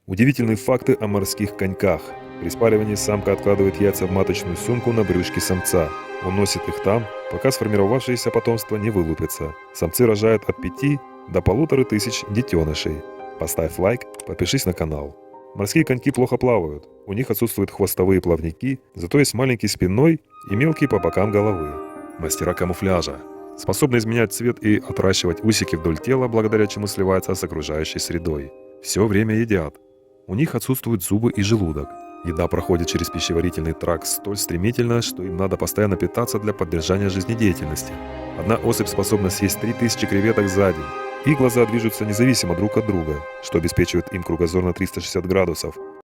Удивительные факты о морских коньках. При спаривании самка откладывает яйца в маточную сумку на брюшке самца. Он носит их там, пока сформировавшееся потомство не вылупится. Самцы рожают от 5 до 1500 детенышей. Поставь лайк, подпишись на канал. Морские коньки плохо плавают. У них отсутствуют хвостовые плавники, зато есть маленький спинной и мелкие по бокам головы. Мастера камуфляжа. Способны изменять цвет и отращивать усики вдоль тела, благодаря чему сливаются с окружающей средой. Все время едят. У них отсутствуют зубы и желудок. Еда проходит через пищеварительный тракт столь стремительно, что им надо постоянно питаться для поддержания жизнедеятельности. Одна особь способна съесть 3000 креветок за день. Их глаза движутся независимо друг от друга, что обеспечивает им кругозор на 360 градусов.